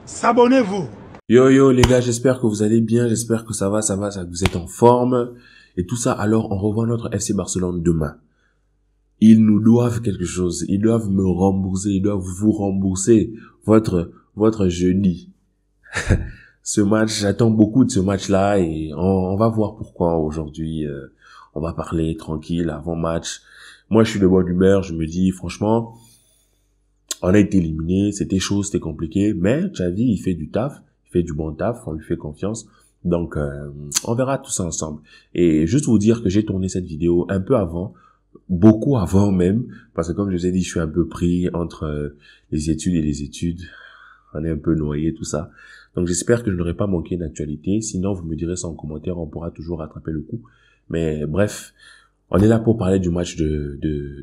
S'abonnez-vous. Yo yo les gars, j'espère que vous allez bien, j'espère que ça va, que vous êtes en forme et tout ça. Alors on revoit notre FC Barcelone demain. Ils nous doivent quelque chose, ils doivent me rembourser, ils doivent vous rembourser votre jeudi. Ce match, j'attends beaucoup de ce match-là et on va voir pourquoi aujourd'hui. On va parler tranquille avant match. Moi je suis de bonne humeur, je me dis franchement, on a été éliminé, c'était chaud, c'était compliqué, mais Xavi il fait du taf. Fait du bon taf, on lui fait confiance. Donc, on verra tout ça ensemble. Et juste vous dire que j'ai tourné cette vidéo un peu avant, beaucoup avant même, parce que comme je vous ai dit, je suis un peu pris entre les études et les études. On est un peu noyé, tout ça. Donc, j'espère que je n'aurai pas manqué d'actualité. Sinon, vous me direz ça en commentaire, on pourra toujours rattraper le coup. Mais bref, on est là pour parler du match de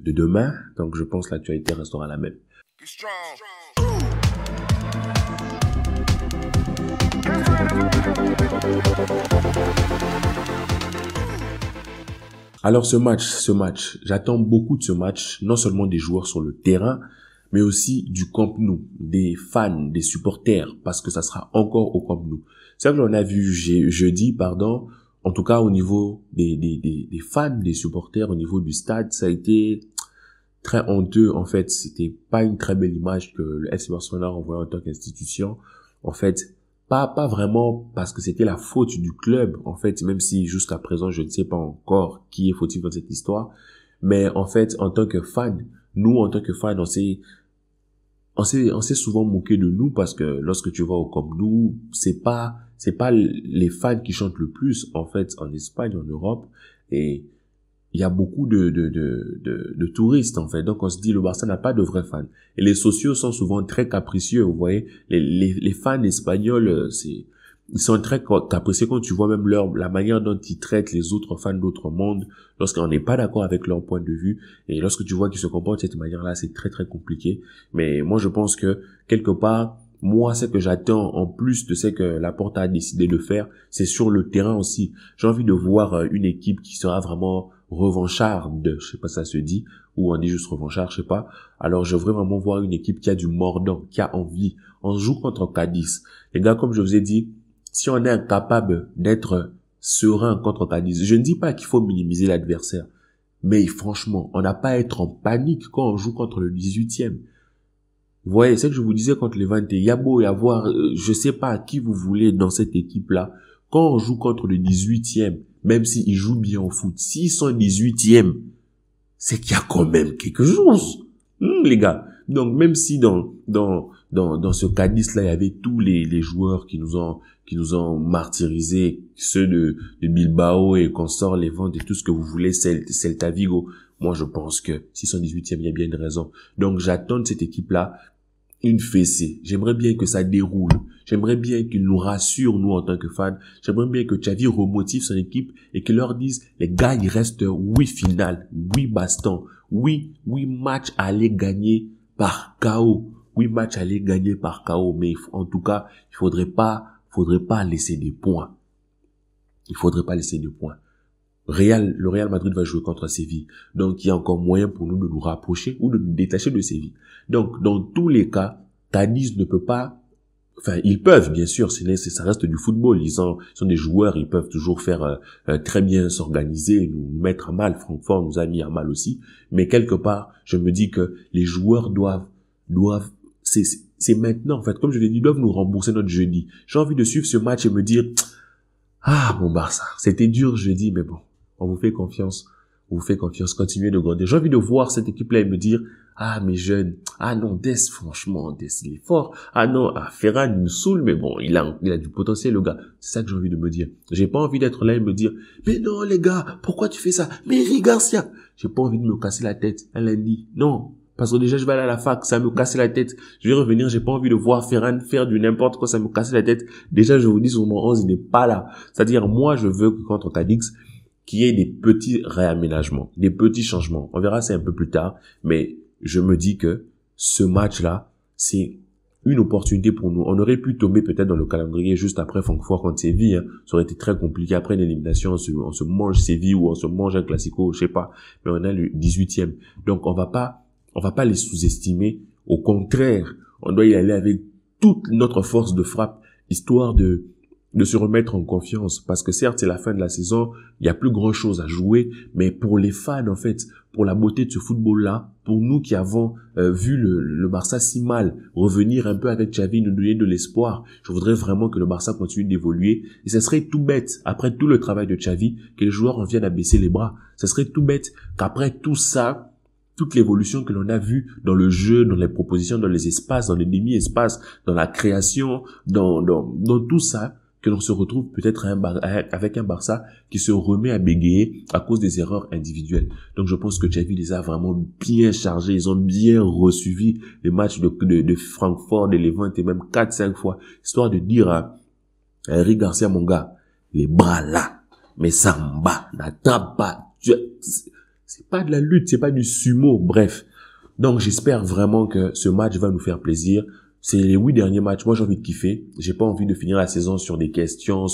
demain. Donc, je pense que l'actualité restera la même. Alors ce match, j'attends beaucoup de ce match, non seulement des joueurs sur le terrain, mais aussi du Camp Nou, des fans, des supporters, parce que ça sera encore au Camp Nou. C'est vrai que l'on a vu jeudi, en tout cas au niveau des fans, des supporters, au niveau du stade, ça a été très honteux en fait. C'était pas une très belle image que le FC Barcelone a envoyé en tant qu'institution. En fait, pas vraiment parce que c'était la faute du club, en fait, même si jusqu'à présent, je ne sais pas encore qui est fautif dans cette histoire. Mais en fait, en tant que fan, nous, en tant que fans, on s'est souvent moqué de nous parce que lorsque tu vas au Camp Nou, c'est pas les fans qui chantent le plus, en fait, en Espagne, en Europe. Et il y a beaucoup de touristes, en fait. Donc, on se dit, le Barça n'a pas de vrais fans. Et les sociaux sont souvent très capricieux, vous voyez. Les fans espagnols, ils sont très capricieux quand tu vois même la manière dont ils traitent les autres fans d'autres mondes lorsqu'on n'est pas d'accord avec leur point de vue. Et lorsque tu vois qu'ils se comportent de cette manière-là, c'est très, très compliqué. Mais moi, je pense que, quelque part, moi, ce que j'attends, en plus de ce que Laporta a décidé de faire, c'est sur le terrain aussi. J'ai envie de voir une équipe qui sera vraiment revancharde, je sais pas si ça se dit, ou on dit juste revanchard, je sais pas. Alors, je veux vraiment voir une équipe qui a du mordant, qui a envie. On joue contre Cadiz. Les gars, comme je vous ai dit, si on est incapable d'être serein contre Cadiz, je ne dis pas qu'il faut minimiser l'adversaire, mais franchement, on n'a pas à être en panique quand on joue contre le 18e. Vous voyez, c'est que je vous disais contre les 20, il y a beau y avoir, je sais pas qui vous voulez dans cette équipe-là. Quand on joue contre le 18e, même s'ils jouent bien au foot, s'ils sont 18e, c'est qu'il y a quand même quelque chose, les gars. Donc, même si dans ce Cadiz-là, il y avait tous les joueurs qui nous ont martyrisés, ceux de Bilbao et consorts, les ventes et tout ce que vous voulez, Celta Vigo. Moi, je pense que s'ils sont 18e, il y a bien une raison. Donc, j'attends de cette équipe-là une fessée. J'aimerais bien que ça déroule. J'aimerais bien qu'ils nous rassurent, nous, en tant que fans. J'aimerais bien que Xavi remotive son équipe et qu'il leur dise, les gars, il reste 8 finales, 8 bastons, 8 matchs à aller gagner par KO. 8 matchs à aller gagner par KO. Mais en tout cas, il faudrait pas laisser des points. Il faudrait pas laisser des points. Le Real Madrid va jouer contre Séville. Donc, il y a encore moyen pour nous de nous rapprocher ou de nous détacher de Séville. Donc, dans tous les cas, Cadiz ne peut pas, enfin, ils peuvent, bien sûr, ça reste du football. Ils sont des joueurs, ils peuvent toujours faire, très bien s'organiser, nous mettre à mal. Francfort nous a mis à mal aussi. Mais quelque part, je me dis que les joueurs doivent, c'est maintenant, en fait, comme je l'ai dit, ils doivent nous rembourser notre jeudi. J'ai envie de suivre ce match et me dire, ah, mon Barça, c'était dur jeudi, mais bon. On vous fait confiance, continuez de grandir. J'ai envie de voir cette équipe-là et me dire, ah, mes jeunes, ah non, Dest, franchement, Dest, il est fort. Ah non, Ferran, il me saoule, mais bon, il a du potentiel, le gars. C'est ça que j'ai envie de me dire. J'ai pas envie d'être là et me dire, mais non, les gars, pourquoi tu fais ça? Mais Eric Garcia. J'ai pas envie de me casser la tête un lundi. Non. Parce que déjà, je vais aller à la fac, ça me casse la tête. Je vais revenir, j'ai pas envie de voir Ferran faire du n'importe quoi, ça me casse la tête. Déjà, je vous dis, sur mon 11, il n'est pas là. C'est-à-dire, moi, je veux que contre Cadix, qu'il y ait des petits réaménagements, des petits changements. On verra ça un peu plus tard, mais je me dis que ce match-là, c'est une opportunité pour nous. On aurait pu tomber peut-être dans le calendrier juste après Francfort contre Séville. Hein. Ça aurait été très compliqué. Après une élimination, on se mange Séville ou on se mange un Classico, je sais pas. Mais on a le 18e. Donc on va pas les sous-estimer. Au contraire, on doit y aller avec toute notre force de frappe, histoire de se remettre en confiance. Parce que certes, c'est la fin de la saison, il y a plus grand chose à jouer, mais pour les fans, en fait, pour la beauté de ce football-là, pour nous qui avons vu le Barça si mal revenir un peu avec Xavi, nous donner de l'espoir, je voudrais vraiment que le Barça continue d'évoluer. Et ce serait tout bête, après tout le travail de Xavi, que les joueurs en viennent à baisser les bras. Ce serait tout bête qu'après tout ça, toute l'évolution que l'on a vue dans le jeu, dans les propositions, dans les espaces, dans les demi-espaces, dans la création, dans tout ça, que l'on se retrouve peut-être avec un Barça qui se remet à bégayer à cause des erreurs individuelles. Donc je pense que Xavi les a vraiment bien chargés, ils ont bien resuivi les matchs de Francfort, de Levante et même 4-5 fois, histoire de dire à Eric Garcia, mon gars, les bras là, mais Samba, n'attends pas, c'est pas de la lutte, c'est pas du sumo, bref. Donc j'espère vraiment que ce match va nous faire plaisir. C'est les 8 derniers matchs. Moi, j'ai envie de kiffer. J'ai pas envie de finir la saison sur des questions,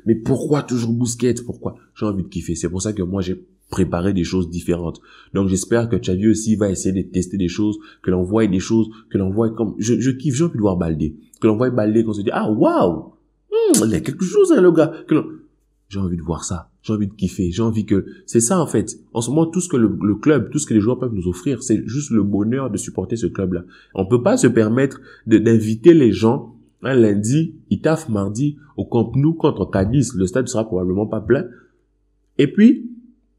mais pourquoi toujours Busquets? Pourquoi? J'ai envie de kiffer. C'est pour ça que moi, j'ai préparé des choses différentes. Donc, j'espère que Xavi aussi va essayer de tester des choses, que l'on voit des choses, que l'on voit comme, je kiffe, j'ai envie de voir Baldé. Que l'on voit Baldé, qu'on se dit, ah, waouh! Il y a quelque chose, hein, le gars. J'ai envie de voir ça. J'ai envie de kiffer. J'ai envie que, c'est ça, en fait. En ce moment, tout ce que le club, tout ce que les joueurs peuvent nous offrir, c'est juste le bonheur de supporter ce club-là. On peut pas se permettre d'inviter les gens, un lundi, ils taffent mardi, au Camp Nou contre Cadiz. Le stade sera probablement pas plein. Et puis,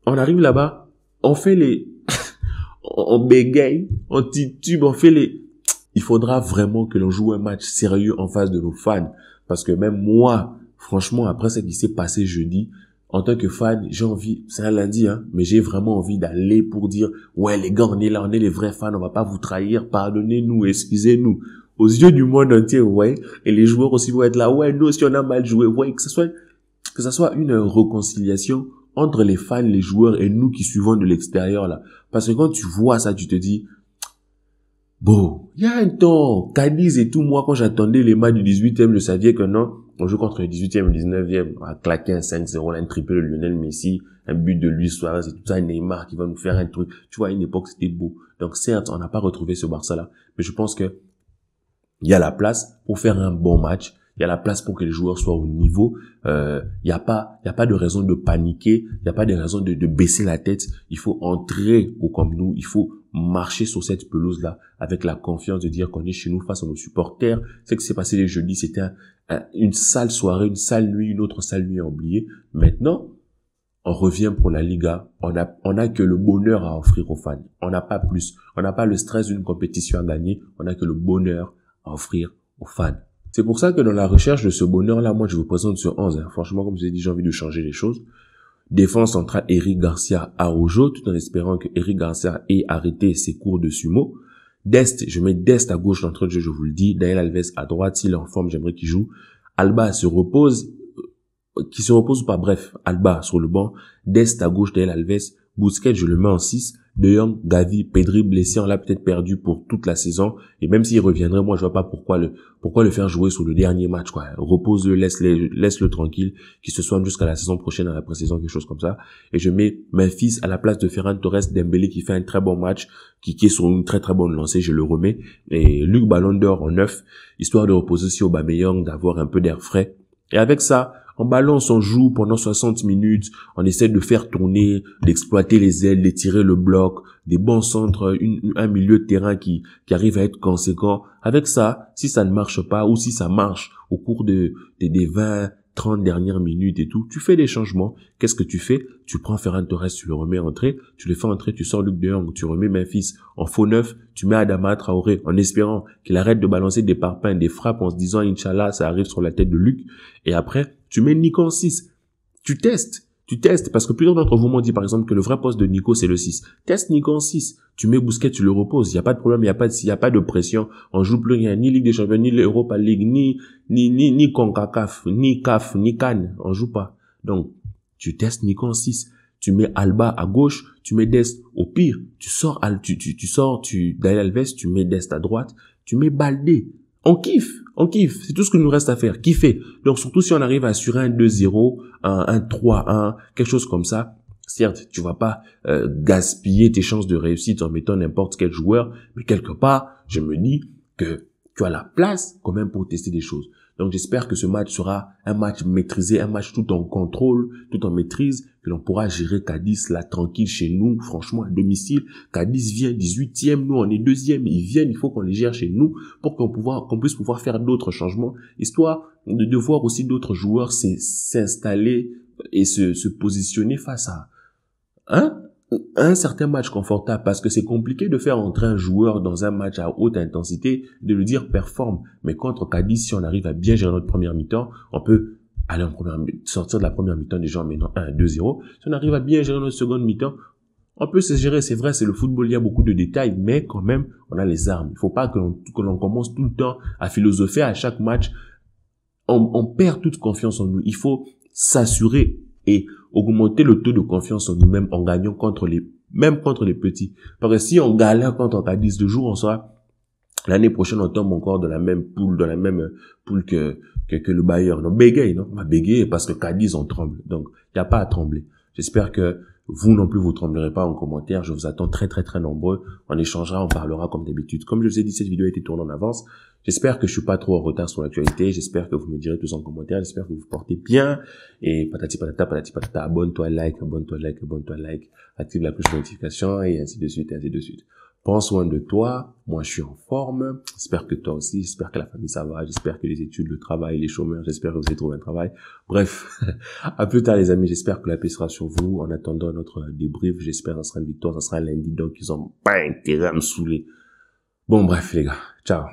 on arrive là-bas, on fait on bégaye, on titube, il faudra vraiment que l'on joue un match sérieux en face de nos fans. Parce que même moi, franchement, après ce qui s'est passé jeudi, en tant que fan, j'ai envie, c'est un lundi, hein, mais j'ai vraiment envie d'aller pour dire, ouais, les gars, on est là, on est les vrais fans, on va pas vous trahir, pardonnez-nous, excusez-nous. Aux yeux du monde entier, ouais, et les joueurs aussi vont être là, ouais, nous aussi on a mal joué, ouais, que ça soit une réconciliation entre les fans, les joueurs et nous qui suivons de l'extérieur, là. Parce que quand tu vois ça, tu te dis, bon, il y a un temps, Cadiz et tout, moi, quand j'attendais les matchs du 18e, je savais que non, on joue contre le 18e et le 19e, on a claqué un 5-0, là, un triplé de Lionel Messi, un but de Luis Suarez et tout ça, Neymar qui va nous faire un truc. Tu vois, à une époque, c'était beau. Donc, certes, on n'a pas retrouvé ce Barça-là, mais je pense que il y a la place pour faire un bon match. Il y a la place pour que les joueurs soient au niveau. Il y a pas de raison de paniquer. Il y a pas de raison de baisser la tête. Il faut entrer au Camp Nou. Il faut marcher sur cette pelouse-là avec la confiance de dire qu'on est chez nous face à nos supporters. Ce qui s'est passé les jeudis, c'était une sale soirée, une sale nuit, une autre sale nuit à oublier. Maintenant, on revient pour la Liga. On a que le bonheur à offrir aux fans. On n'a pas plus. On n'a pas le stress d'une compétition à gagner. On a que le bonheur à offrir aux fans. C'est pour ça que dans la recherche de ce bonheur-là, moi, je vous présente ce 11. Hein. Franchement, comme je vous ai dit, j'ai envie de changer les choses. Défense centrale, Eric Garcia Araujo, tout en espérant que Eric Garcia ait arrêté ses cours de sumo. Dest, je mets Dest à gauche d'entrée de jeu, je vous le dis. Daniel Alves à droite, s'il est en forme, j'aimerais qu'il joue. Alba se repose, qui se repose ou pas, bref, Alba sur le banc. Dest à gauche, Daniel Alves. Busquets, je le mets en 6. De Jong, Gavi, Pedri blessé, on l'a peut-être perdu pour toute la saison. Et même s'il reviendrait, moi, je vois pas pourquoi le faire jouer sur le dernier match, quoi. Repose-le, laisse-le tranquille, qu'il se soigne jusqu'à la saison prochaine, à la pré-saison, quelque chose comme ça. Et je mets Memphis à la place de Ferran Torres, Dembélé qui fait un très bon match, qui est sur une très très bonne lancée, je le remets. Et Luc Ballon d'Or en 9, histoire de reposer aussi Aubameyang, d'avoir un peu d'air frais. Et avec ça, en balance, on joue pendant 60 minutes, on essaie de faire tourner, d'exploiter les ailes, d'étirer le bloc, des bons centres, un milieu de terrain qui arrive à être conséquent. Avec ça, si ça ne marche pas ou si ça marche au cours des 20, 30 dernières minutes et tout, tu fais des changements. Qu'est-ce que tu fais? Tu prends Ferran Torres, tu le remets entrer, tu le fais entrer, tu sors Luc de Jong, tu remets Memphis en faux neuf, tu mets Adama Traoré en espérant qu'il arrête de balancer des parpaings, des frappes en se disant Inch'Allah, ça arrive sur la tête de Luc. Et après, tu mets Nico en 6. Tu testes, parce que plusieurs d'entre vous m'ont dit par exemple que le vrai poste de Nico c'est le 6. Teste Nico en 6. Tu mets Busquets, tu le reposes. Il y a pas de problème, il y a pas de pression. On joue plus rien, ni Ligue des Champions, ni l'Europa League, ni CONCACAF, ni CAF, ni CAN. On joue pas. Donc, tu testes Nico en 6. Tu mets Alba à gauche, tu mets Dest. Au pire, tu sors Daniel Alves, tu mets Dest à droite, tu mets Baldé. On kiffe. C'est tout ce qu'il nous reste à faire. Kiffer. Donc, surtout si on arrive à assurer un 2-0, un 3-1, quelque chose comme ça. Certes, tu vas pas gaspiller tes chances de réussite en mettant n'importe quel joueur, mais quelque part, je me dis que tu as la place quand même pour tester des choses. Donc j'espère que ce match sera un match maîtrisé, un match tout en contrôle, tout en maîtrise, que l'on pourra gérer Cadiz là tranquille chez nous, franchement à domicile. Cadiz vient 18e, nous on est 2e, ils viennent, il faut qu'on les gère chez nous pour qu'on puisse pouvoir faire d'autres changements, histoire de voir aussi d'autres joueurs s'installer et se positionner face à un certain match confortable, parce que c'est compliqué de faire entrer un joueur dans un match à haute intensité, de le dire performe. Mais contre Cadiz, si on arrive à bien gérer notre première mi-temps, on peut aller sortir de la première mi-temps déjà en menant 1-2-0. Si on arrive à bien gérer notre seconde mi-temps, on peut se gérer. C'est vrai, c'est le football, il y a beaucoup de détails, mais quand même, on a les armes. Il faut pas que l'on commence tout le temps à philosopher à chaque match. On perd toute confiance en nous. Il faut s'assurer et augmenter le taux de confiance en nous-mêmes en gagnant même contre les petits. Parce que si on galère contre Cadiz, de jour on sera, l'année prochaine on tombe encore dans la même poule que le Bayern. Donc bégaye, non? On va bégayer parce que Cadiz on tremble. Donc, il n'y a pas à trembler. J'espère que vous non plus vous tremblerez pas en commentaire. Je vous attends très très très nombreux. On échangera, on parlera comme d'habitude. Comme je vous ai dit, cette vidéo a été tournée en avance. J'espère que je suis pas trop en retard sur l'actualité. J'espère que vous me direz tous en commentaire. J'espère que vous vous portez bien. Et patati patata, abonne-toi, like. Active la cloche de notification et ainsi de suite, ainsi de suite. Prends soin de toi. Moi, je suis en forme. J'espère que toi aussi. J'espère que la famille, ça va. J'espère que les études, le travail, les chômeurs, j'espère que vous avez trouvé un travail. Bref, à plus tard, les amis. J'espère que la paix sera sur vous. En attendant notre débrief, j'espère que ça sera une victoire. Ça sera lundi. Donc, ils ont pas intérêt à me saouler. Bon, bref, les gars. Ciao.